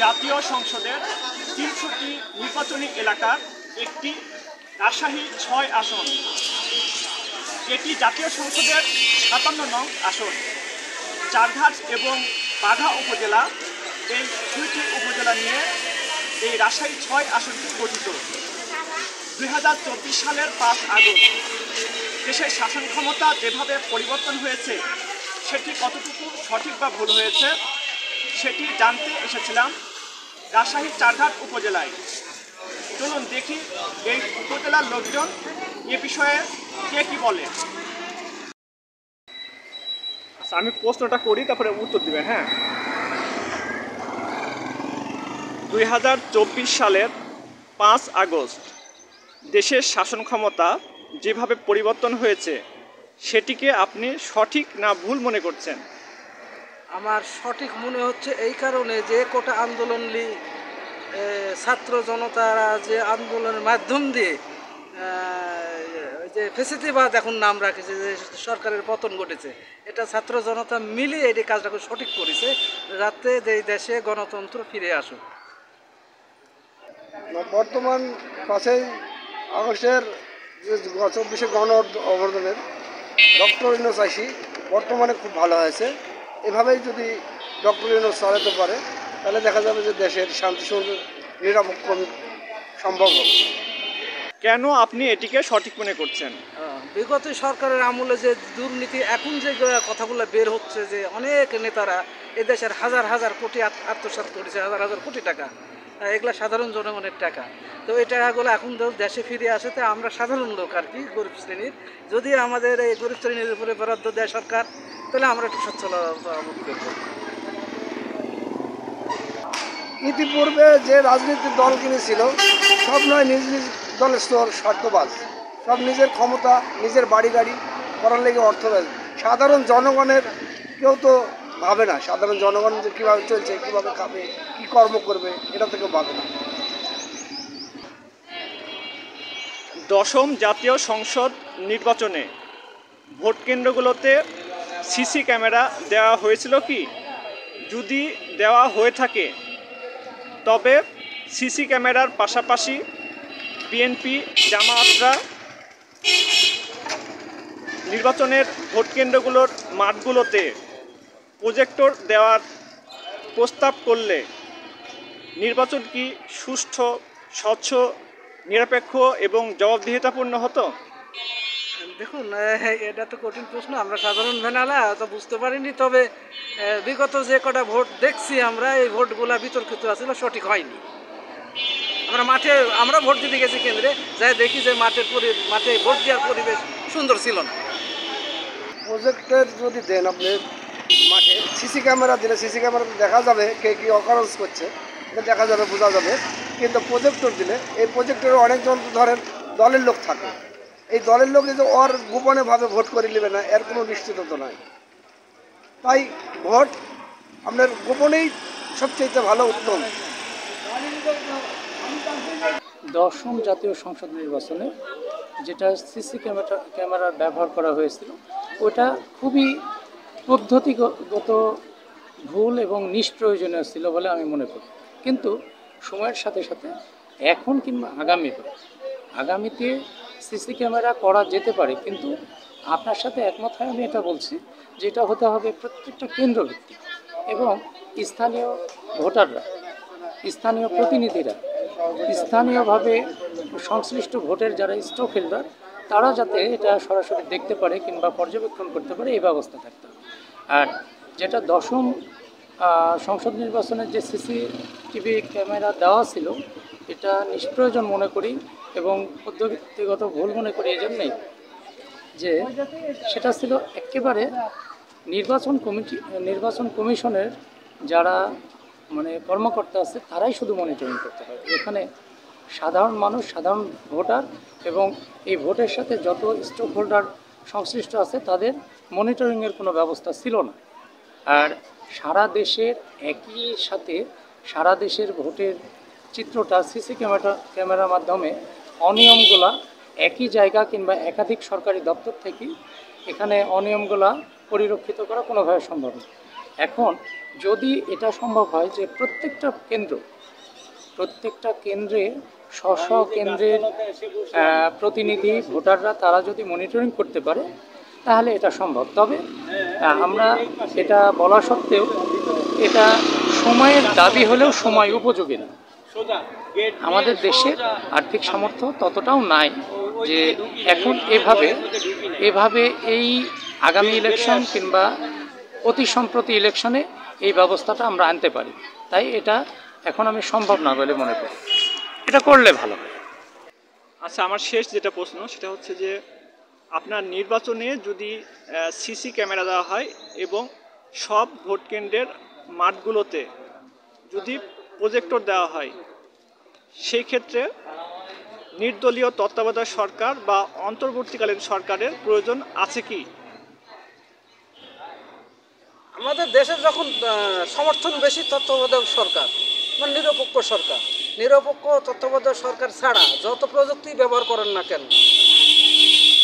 জাতীয় সংসদের ৩০০টি নির্বাচনী এলাকার একটি রাজশাহী ৬ আসন। এটি জাতীয় সংসদের ৫৭ নং আসন। চারঘাট এবং বাঘা উপজেলা, এই দুইটি উপজেলা নিয়ে এই রাজশাহী ৬ আসনটি গঠিত। ২০২৪ সালের ৫ আগস্ট দেশের শাসন ক্ষমতা যেভাবে পরিবর্তন হয়েছে সেটি কতটুকু সঠিক বা ভুল হয়েছে সেটি জানতে এসেছিলাম রাজশাহী চারঘাট উপজেলায়। চলুন দেখি এই উপজেলার লোকজন এ বিষয়ে কে কি বলে। আচ্ছা, আমি প্রশ্নটা করি, তারপরে উত্তর দিবেন। হ্যাঁ, ২০২৪ সালের ৫ আগস্ট দেশের শাসন ক্ষমতা যেভাবে পরিবর্তন হয়েছে সেটিকে আপনি সঠিক না ভুল মনে করছেন? আমার সঠিক মনে হচ্ছে এই কারণে যে কোটা আন্দোলন ছাত্র জনতারা যে আন্দোলনের মাধ্যম দিয়ে যে ফেসিলিটিবাদ এখন নাম রাখেছে, যে সরকারের পতন ঘটেছে, এটা ছাত্র জনতা মিলে এই কাজটাকে সঠিক করেছে যাতে এই দেশে গণতন্ত্র ফিরে আসুক। বর্তমান ৫ই আগস্টের যে ২৪শে গণ অভ্যুত্থানের ডক্টর ইউনূস আইসি বর্তমানে খুব ভালো হয়েছে। এভাবেই যদি ডক্টর ইউনূস চালাতে পারে তাহলে দেখা যাবে যে দেশের শান্তি নিরাপত্তা সম্ভব হবে। কেন আপনি এটিকে সঠিক মনে করছেন? বিগত সরকারের আমলে যে দুর্নীতি, এখন যে কথাগুলো বের হচ্ছে যে অনেক নেতারা এদেশের হাজার হাজার কোটি আত্মসাৎ করেছে, হাজার হাজার কোটি টাকা, এগুলা সাধারণ জনগণের টাকা। তো এই টাকাগুলো এখন দেশে ফিরে আসে, তো আমরা সাধারণ লোক আর কি, গরিব শ্রেণীর, যদি আমাদের এই গরিব শ্রেণীর উপরে বরাদ্দ দেয় সরকার তাহলে আমরা একটু সচ্ছলতা বোধ করব। ইতিপূর্বে যে রাজনৈতিক দল কিনেছিল সব নয় নিজ নিজ দলের স্বার্থবাজ, সব নিজের ক্ষমতা, নিজের বাড়ি গাড়ি করার লেগে অর্থ দেয়। সাধারণ জনগণের কেউ তো ভাবে না, সাধারণ জনগণ যে কীভাবে চলছে, কীভাবে খাবে, কী কর্ম করবে, এটা থেকে ভাবে না। দশম জাতীয় সংসদ নির্বাচনে ভোট কেন্দ্রগুলোতে সিসি ক্যামেরা দেওয়া হয়েছিল কি? যদি দেওয়া হয়ে থাকে তবে সিসি ক্যামেরার পাশাপাশি বিএনপি জামায়াতরা নির্বাচনের ভোট কেন্দ্রগুলোর মাঠগুলোতে প্রজেক্টর দেওয়ার প্রস্তাব করলে নির্বাচন কি সুষ্ঠু, স্বচ্ছ, নিরপেক্ষ এবং জবাবদিহিতাপূর্ণ হতো? দেখুন, এটা তো কঠিন প্রশ্ন, আমরা সাধারণ ভেনালা তো বুঝতে পারিনি। তবে বিগত যে কটা ভোট দেখছি আমরা, এই ভোটগুলা বিতর্কিত আসলে সঠিক হয়নি। আমরা ভোট দিতে গেছি কেন্দ্রে, যাই দেখি যে মাঠে ভোট দেওয়ার পরিবেশ সুন্দর ছিল না। প্রজেক্টের যদি দেন আপনি মাঠে, সিসি ক্যামেরা দিলে সিসি ক্যামেরাতে দেখা যাবে কে কী অকারেন্স করছে, এটা দেখা যাবে, বোঝা যাবে। কিন্তু প্রজেক্টর দিলে এই প্রজেক্টরে অনেকজন ধরেন দলের লোক থাকে, এই দলের লোক যে ওর গোপনেভাবে ভোট করে নেবে না এর কোনো নিশ্চিততা নাই। তাই ভোট আপনার গোপনেই সবচেয়ে ভালো, উত্তম। দশম জাতীয় সংসদ নির্বাচনে যেটা সিসি ক্যামেরার ব্যবহার করা হয়েছিল ওটা খুবই পদ্ধতিগত ভুল এবং নিষ্প্রয়োজনীয় ছিল বলে আমি মনে করি। কিন্তু সময়ের সাথে সাথে এখন কিংবা আগামীতে সিসি ক্যামেরা করা যেতে পারে, কিন্তু আপনার সাথে একমত হয়ে আমি এটা বলছি যে এটা হতে হবে প্রত্যেকটা কেন্দ্রভিত্তিক, এবং স্থানীয় ভোটাররা, স্থানীয় প্রতিনিধিরা, স্থানীয়ভাবে সংশ্লিষ্ট ভোটের যারা স্টক হোল্ডার তারা যাতে এটা সরাসরি দেখতে পারে কিংবা পর্যবেক্ষণ করতে পারে, এই ব্যবস্থা থাকতে হবে। আর যেটা দশম সংসদ নির্বাচনের যে সিসিটিভি ক্যামেরা দেওয়া ছিল এটা নিষ্প্রয়োজন মনে করি এবং পদ্ধতিগত ভুল মনে করি এজন্যই যে সেটা ছিল একেবারে নির্বাচন কমিশনের যারা কর্মকর্তা আছে তারাই শুধু মনিটরিং করতে পারে। এখানে সাধারণ মানুষ, সাধারণ ভোটার এবং এই ভোটের সাথে যত স্টক হোল্ডার সংশ্লিষ্ট আছে তাদের মনিটরিংয়ের কোনো ব্যবস্থা ছিল না। আর সারা দেশের একই সাথে সারা দেশের ভোটের চিত্রটা সিসি ক্যামেরার মাধ্যমে অনিয়মগুলা একই জায়গা কিংবা একাধিক সরকারি দপ্তর থেকে এখানে অনিয়মগুলা পরিলক্ষিত করা কোনোভাবে সম্ভব না। এখন যদি এটা সম্ভব হয় যে প্রত্যেকটা কেন্দ্রে স্ব কেন্দ্রের প্রতিনিধি ভোটাররা তারা যদি মনিটরিং করতে পারে তাহলে এটা সম্ভব। তবে আমরা এটা বলা সত্ত্বেও এটা সময়ের দাবি হলেও সময় উপযোগী না। আমাদের দেশের আর্থিক সামর্থ্য ততটাও নাই যে এখন এভাবে এই আগামী ইলেকশন কিংবা অতি সম্প্রতি ইলেকশনে এই ব্যবস্থাটা আমরা আনতে পারি। তাই এটা এখন আমি সম্ভব না বলে মনে করি। এটা করলে ভালো হয়। আচ্ছা, আমার শেষ যেটা প্রশ্ন সেটা হচ্ছে যে আপনার নির্বাচনে যদি সিসি ক্যামেরা দেওয়া হয় এবং সব ভোট কেন্দ্রের মাঠগুলোতে যদি প্রজেক্টর দেওয়া হয়, সেই ক্ষেত্রে নির্দলীয় তত্ত্বাবধায়ক সরকার বা অন্তর্বর্তীকালীন সরকারের প্রয়োজন আছে কি? আমাদের দেশে যখন সমর্থন বেশি তত্ত্বাবধায়ক সরকার, মানে নিরপেক্ষ তত্ত্বাবধায়ক সরকার ছাড়া যত প্রযুক্তি ব্যবহার করেন না কেন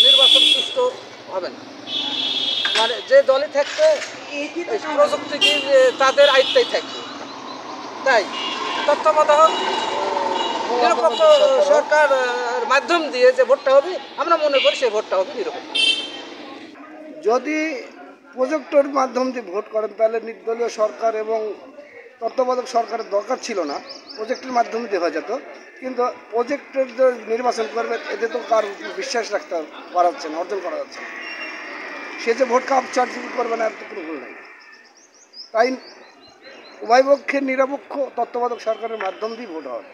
নির্বাচন সুষ্ঠু হবে না। মানে যে দলই থাকবে প্রযুক্তি কি তাদের আয়ত্তেই থাকবে। তাই তত্ত্বাবধায়ক নিরপেক্ষ সরকার মাধ্যম দিয়ে যে ভোটটা হবে, আমরা মনে করি সেই ভোটটা হবে নিরপেক্ষ। যদি প্রজেক্টর মাধ্যম দিয়ে ভোট করেন তাহলে নির্দলীয় সরকার এবং তত্ত্বাবধায়ক সরকারের দরকার ছিল না, প্রজেক্টের মাধ্যমে দেওয়া যেত। কিন্তু প্রজেক্টের যে নির্বাচন করবে এতে তো কার বিশ্বাস রাখতে পারা যাচ্ছে না, অর্জন করা যাচ্ছে না। সে যে ভোট কাপচার করবে না, এর তো কোনো ভুল নাই। তাই উভয় পক্ষের নিরপেক্ষ তত্ত্বাবধায়ক সরকারের মাধ্যম দিয়ে ভোট হয়।